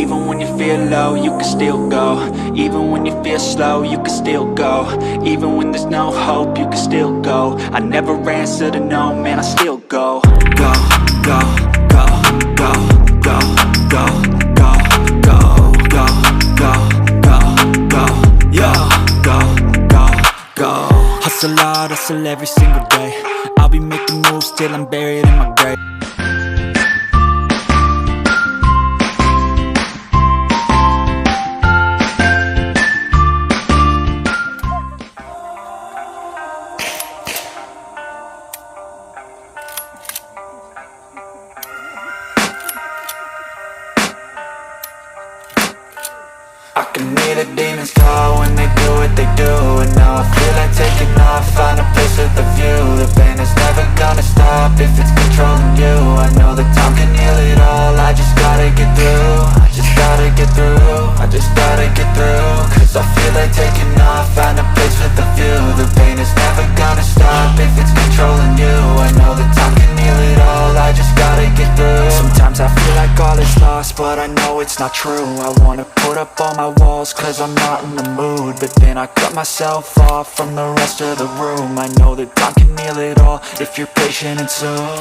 Even when you feel low, you can still go. Even when you feel slow, you can still go. Even when there's no hope, you can still go. I never answer to no, man, I still go. Go, go, go, go, go, go, go, go, go, go, go, go, yo, go, go, go. Hustle hard, hustle every single day. I'll be making moves till I'm buried in my grave. I can hear the demons call when they do what they do. And now I feel like taking off, find a place with a view. The pain is never gonna stop if it's controlling you. I know that time can heal it all, I just gotta get through. I just gotta get through, I just gotta get through. Cause I feel like taking off, find a place with a view. The pain is never gonna stop if it's controlling you. I know that time can heal it all, I just gotta get through. Sometimes I feel like all is lost, but I know it's not true. I wanna put up all my walls cause I'm not in the mood. But then I cut myself off from the rest of the room. I know that time can heal it all if you're patient and soon.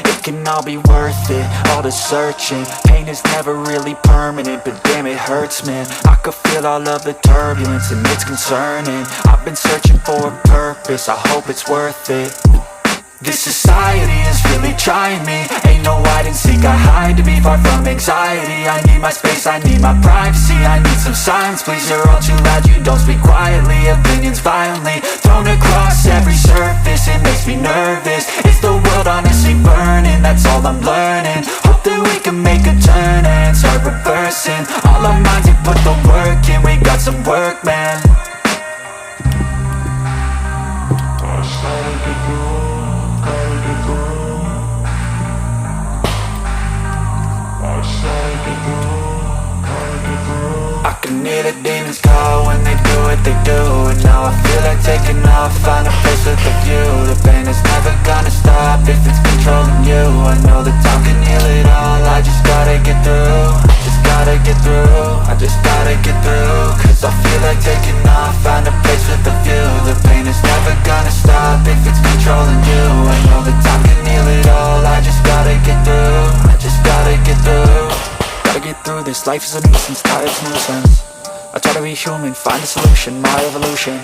It can all be worth it, all the searching. Pain is never really permanent, but damn it hurts, man. I could feel all of the turbulence and it's concerning. I've been searching for a purpose, I hope it's worth it. This society is really trying me. Ain't no hide and seek, I hide to be far from anxiety. I need my space, I need my privacy. I need some silence, please, you're all too loud. You don't speak quietly, opinions violently thrown across every surface. It makes me nervous, it's the world honestly burning. That's all I'm learning, hope that we can make a turn and start reversing. All our minds have put the work in, we got some work, man. I can hear the demons call when they do what they do. And now I feel like taking off, find a place with a view. The pain is never gonna stop if it's controlling you. I know that time can heal it all, I just gotta get through. I just gotta get through, I just gotta get through. Cause I feel like taking off, find a place with a view. The pain is never gonna stop if it's controlling you. I know that time can heal it all, I just gotta get through. I just gotta get through. Gotta get through this, life is a nuisance, tired of nuisance. I try to be human, find a solution, my evolution.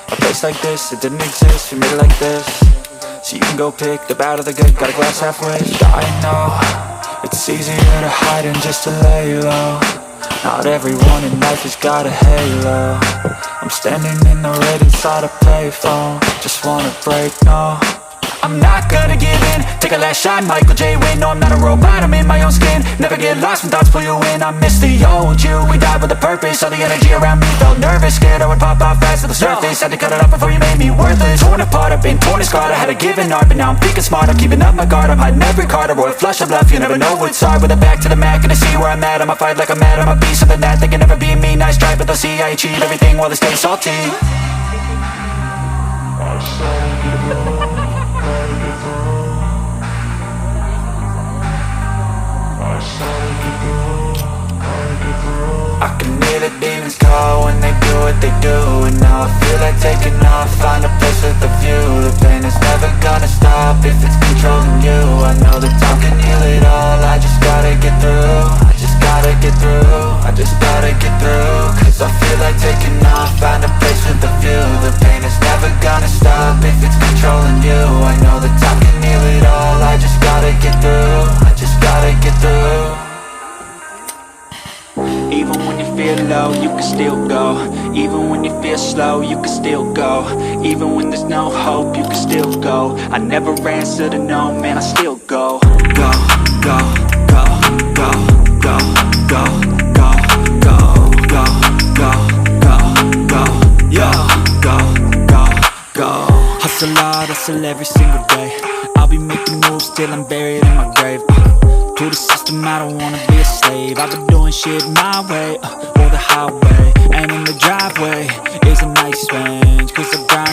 A place like this, it didn't exist, we made it like this. So you can go pick the bad or the good, got a glass halfway. I know, it's easier to hide than just to lay low. Not everyone in life has got a halo. I'm standing in the red inside a payphone. Just wanna break, no, I'm not gonna give in. Take a last shot, Michael J. Win. No, I'm not a robot, I'm in my own skin. Never get lost when thoughts pull you in. I miss the old you, we died with a purpose. All the energy around me felt nervous, scared I would pop off fast to the surface. Had to cut it off before you made me worthless. Torn apart, I've been torn and scarred. I had a given art, but now I'm thinking smart. I'm keeping up my guard, I'm hiding every card. A royal flush of love, you never know what's hard. With a back to the mat, gonna see where I'm at. I'ma fight like I'm mad, I'ma be something that they can never be me. Nice try, but they'll see I achieve everything while they stay salty. I can hear the demons call when they do what they do. And now I feel like taking off, find a place with a view. The pain is never gonna stop if it's controlling you. I know that time can heal it all, I just gotta get through. I just gotta get through, I just gotta get through. Cause I feel like taking off, find a place with a view. The pain is never gonna stop if it's controlling you. I know that time can heal it all, I just gotta get through. I just gotta get through. Even when you feel low, you can still go. Even when you feel slow, you can still go. Even when there's no hope, you can still go. I never answer to no, man, I still go. Go, go, go, go, go, go, go, go, go, go, go, go, yo, go, go, go. Hustle hard, hustle every single day. I'll be making moves till I'm buried in my grave. To the system, I don't wanna be a slave. I've been doing shit my way, or the highway. And in the driveway is a nice range. Cause I grind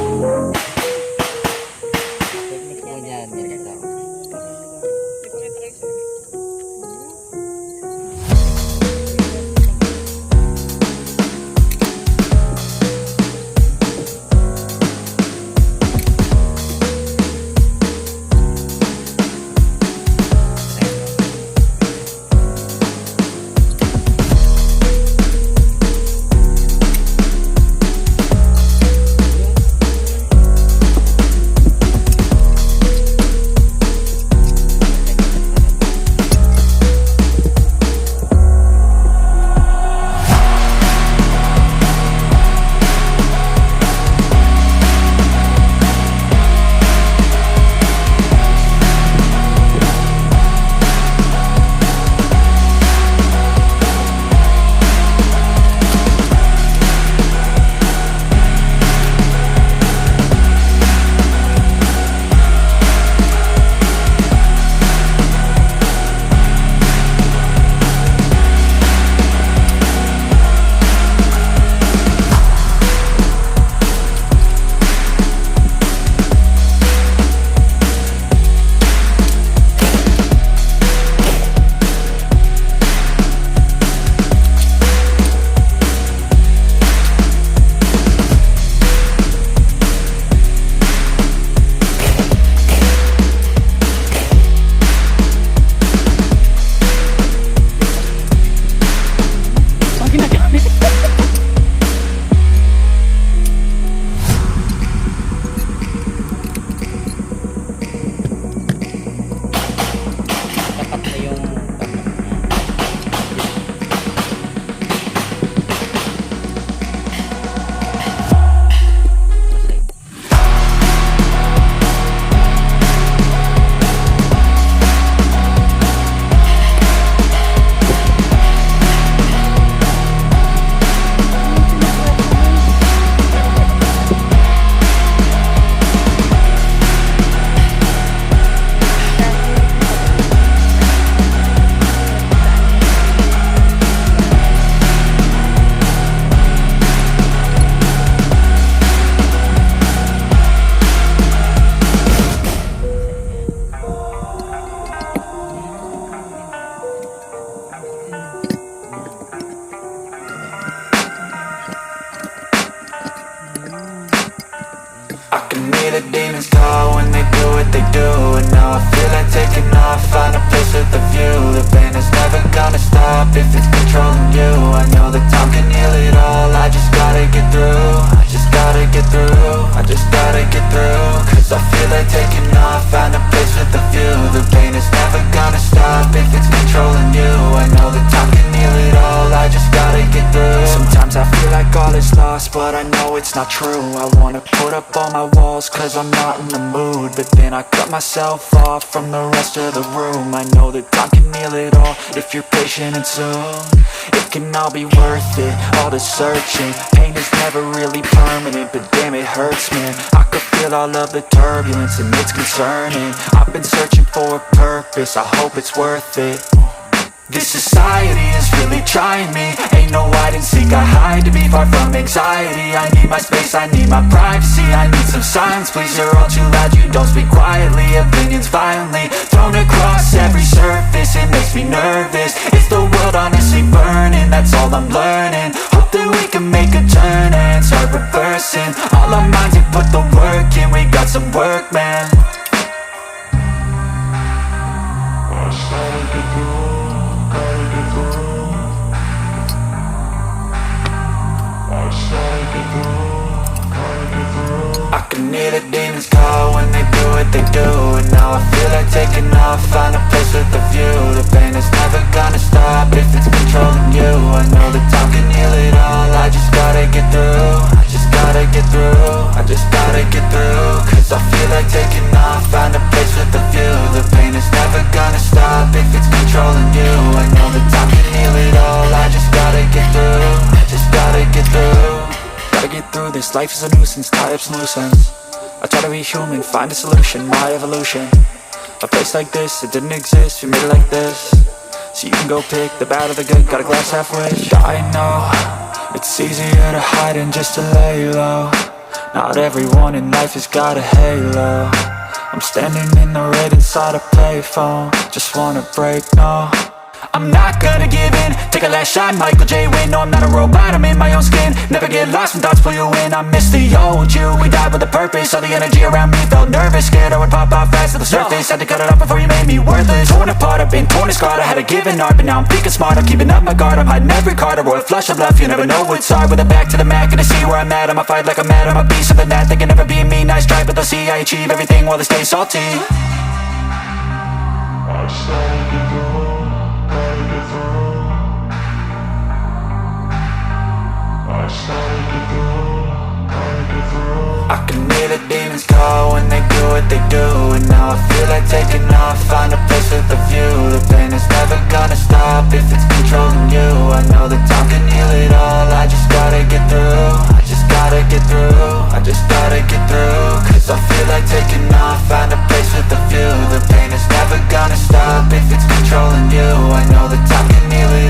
it's not true. I wanna put up all my walls cause I'm not in the mood, but then I cut myself off from the rest of the room. I know that time can heal it all if you're patient and soon it can all be worth it, all the searching. Pain is never really permanent, but damn it hurts, man. I could feel all of the turbulence and it's concerning. I've been searching for a purpose, I hope it's worth it. This society is really trying me. Ain't no hide and seek, I hide to be far from anxiety. I need my space, I need my privacy. I need some silence, please, you're all too loud. You don't speak quietly, opinions violently thrown across every surface. It makes me nervous, is the world honestly burning? That's all I'm learning. Hope that we can make a turn and start reversing all our minds and put the work in. We got some work, man. I can hear the demons call when they do what they do, and now I feel like taking off, find a place with a view. The pain is never gonna stop if it's controlling you. I know that time can heal it all, I just gotta get through. I just gotta get through, I just gotta get through. Cause I feel like taking off, find a place with a view. The pain is never gonna stop if it's controlling you. I know that time can heal it all, I just gotta get through. I just gotta get through. Gotta get through this, life is a nuisance, tie up some loose ends. I try to be human, find a solution, my evolution. A place like this, it didn't exist, we made it like this. So you can go pick the bad or the good, got a glass halfway. I know, it's easier to hide than just to lay low. Not everyone in life has got a halo. I'm standing in the red inside a payphone, just wanna break, no. I'm not gonna give in, take a last shot, Michael J. Win. No, I'm not a robot, I'm in my own skin. Never get lost when thoughts pull you in. I miss the old you, we died with a purpose. All the energy around me felt nervous, scared I would pop out fast to the surface. Had to cut it off before you made me worthless. Torn apart, I've been torn and scarred. I had a given art, but now I'm thinking smart. I'm keeping up my guard, I'm hiding every card. A royal flush of love, you never know what's hard. With a back to the mat, gonna see where I'm at. I'ma fight like I'm mad, I'm a beast of the net. They can never be me, nice try, but they'll see I achieve everything while they stay salty. I started to go. I can hear the demons call when they do what they do, and now I feel like taking off, find a place with a view. The pain is never gonna stop if it's controlling you. I know that time can heal it all, I just gotta get through. I just gotta get through, I just gotta get through. Cause I feel like taking off, find a place with a view. The pain is never gonna stop if it's controlling you.